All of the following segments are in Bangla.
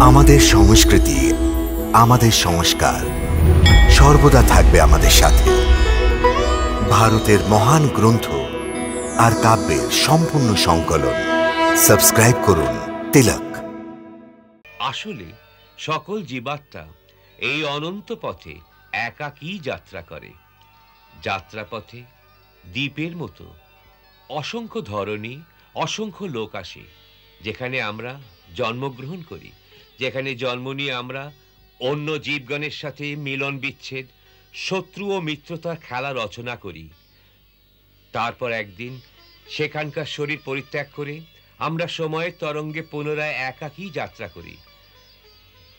আমাদের সংস্কৃতি, আমাদের সংস্কার সর্বদা থাকবে আমাদের সাথে। ভারতের মহান গ্রন্থ আর কাব্যের সম্পূর্ণ সংকলন। সাবস্ক্রাইব করুন তিলক। আসলে সকল জীবাত্মা এই অনন্ত পথে একাকী যাত্রা করে। যাত্রাপথে দ্বীপের মতো অসংখ্য ধরনী, অসংখ্য লোক আসে, যেখানে আমরা জন্মগ্রহণ করি, যেখানে জন্ম নিয়ে আমরা অন্য জীবগণের সাথে মিলন বিচ্ছেদ, শত্রু ও মিত্রতার খেলা রচনা করি। তারপর একদিন সেখানকার শরীর পরিত্যাগ করে আমরা সময়ের তরঙ্গে পুনরায় একাকী যাত্রা করি।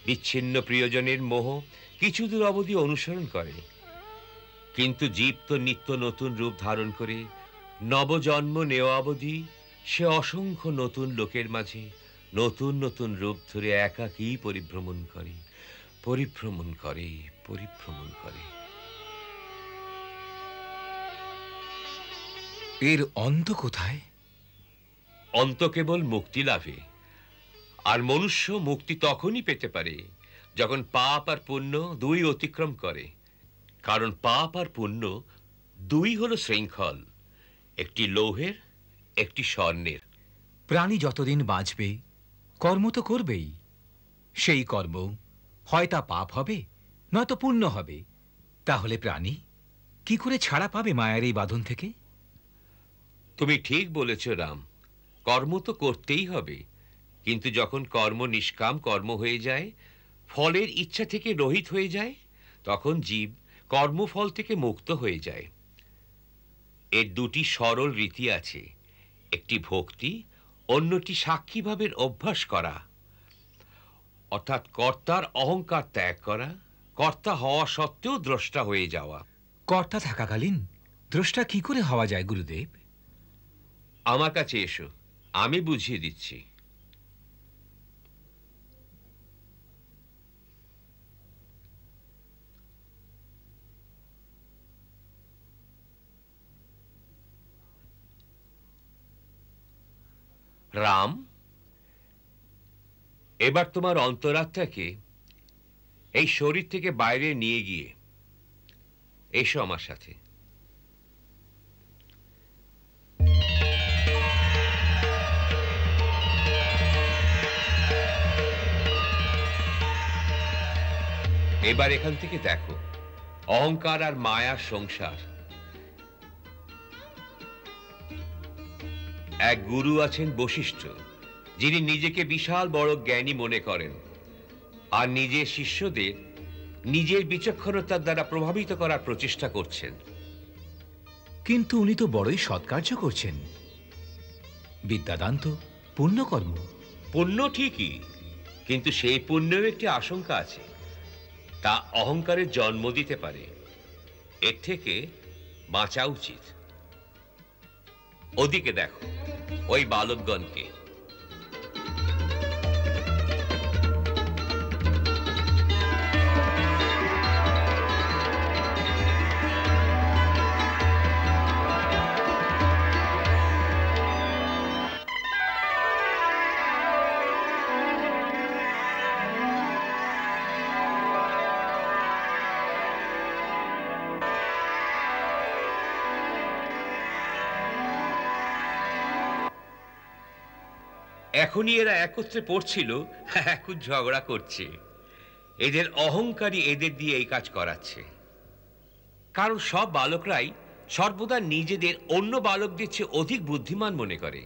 বিচ্ছিন্ন প্রিয়জনের মোহ কিছু দূর অবধি অনুসরণ করে, কিন্তু জীব তো নিত্য নতুন রূপ ধারণ করে নবজন্ম নেওয়া অবধি সে অসংখ্য নতুন লোকের মাঝে নতুন নতুন রূপ ধরে একাকী পরিভ্রমণ করে, পরিভ্রমণ করে, পরিভ্রমণ করে। এর অন্ত কোথায়? অন্ত কেবল মুক্তি লাভে। আর মনুষ্য মুক্তি তখনই পেতে পারে যখন পাপ আর পুণ্য দুই অতিক্রম করে। কারণ পাপ আর পুণ্য দুই হলো শৃঙ্খল, একটি লৌহের, একটি স্বর্ণের। প্রাণী যতদিন বাঁচবে কর্ম তো করবেই। সেই কর্ম হয় তা পাপ হবে, নয়তো পুণ্য হবে। তাহলে প্রাণী কি করে ছাড়া পাবে মায়ার এই বাঁধন থেকে? তুমি ঠিক বলেছ রাম, কর্ম তো করতেই হবে, কিন্তু যখন কর্ম নিষ্কাম কর্ম হয়ে যায়, ফলের ইচ্ছা থেকে রহিত হয়ে যায়, তখন জীব কর্মফল থেকে মুক্ত হয়ে যায়। এর দুটি সরল রীতি আছে, একটি ভক্তি, অন্যটি সাক্ষীভাবের অভ্যাস করা, অর্থাৎ কর্তার অহংকার ত্যাগ করা, কর্তা হওয়া সত্ত্বেও দ্রষ্টা হয়ে যাওয়া। কর্তা থাকাকালীন দ্রষ্টা কি করে হওয়া যায় গুরুদেব? আমার কাছে এসো, আমি বুঝিয়ে দিচ্ছি। রাম, এবার তোমার অন্তরাত্মাকে এই শরীর থেকে বাইরে নিয়ে গিয়ে এসো আমার সাথে। এবার এখান থেকে দেখো অহংকার আর মায়ার সংসার। এক গুরু আছেন বশিষ্ঠ, যিনি নিজেকে বিশাল বড় জ্ঞানী মনে করেন আর নিজের শিষ্যদের নিজের বিচক্ষণতার দ্বারা প্রভাবিত করার প্রচেষ্টা করছেন। কিন্তু উনি তো বড়ই সৎকার্য করছেন। বিদ্যাদান তো পুণ্যকর্ম। পুণ্য ঠিকই, কিন্তু সেই পুণ্যেও একটি আশঙ্কা আছে, তা অহংকারের জন্ম দিতে পারে। এর থেকে বাঁচা উচিত। ওদিকে দেখো ওই বালকগণকে। এখনই এরা একত্রে পড়ছিল, এখন ঝগড়া করছে। এদের অহংকারী এদের দিয়ে এই কাজ করাচ্ছে। কারণ সব বালকরাই সর্বদা নিজেদের অন্য বালকদের চেয়ে অধিক বুদ্ধিমান মনে করে।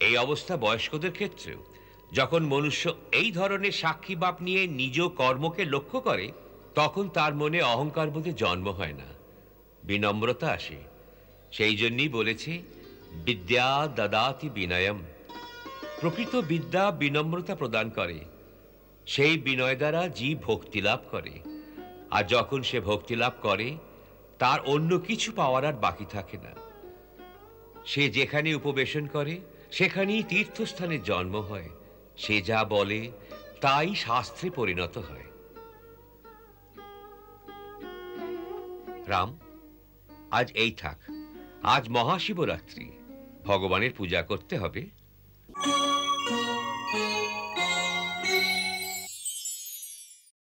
এই অবস্থা বয়স্কদের ক্ষেত্রেও। যখন মনুষ্য এই ধরনের সাক্ষী বাপ নিয়ে নিজ কর্মকে লক্ষ্য করে, তখন তার মনে অহংকার বোধে জন্ম হয় না, বিনম্রতা আসে। সেই জন্যই বলেছে বিদ্যা দদাতি বিনয়ম। প্রকৃত বিদ্যা বিনম্রতা প্রদান করে। সেই বিনয় দ্বারা জীব ভক্তি লাভ করে, আর যখন সে ভক্তি লাভ করে তার অন্য কিছু পাওয়ার আর বাকি থাকে না। সে যেখানে উপবেশন করে সেখানেই তীর্থস্থানের জন্ম হয়। সে যা বলে তাই শাস্ত্রে পরিণত হয়। রাম, আজ এই থাক। আজ মহাশিবরাত্রি, ভগবানের পূজা করতে হবে।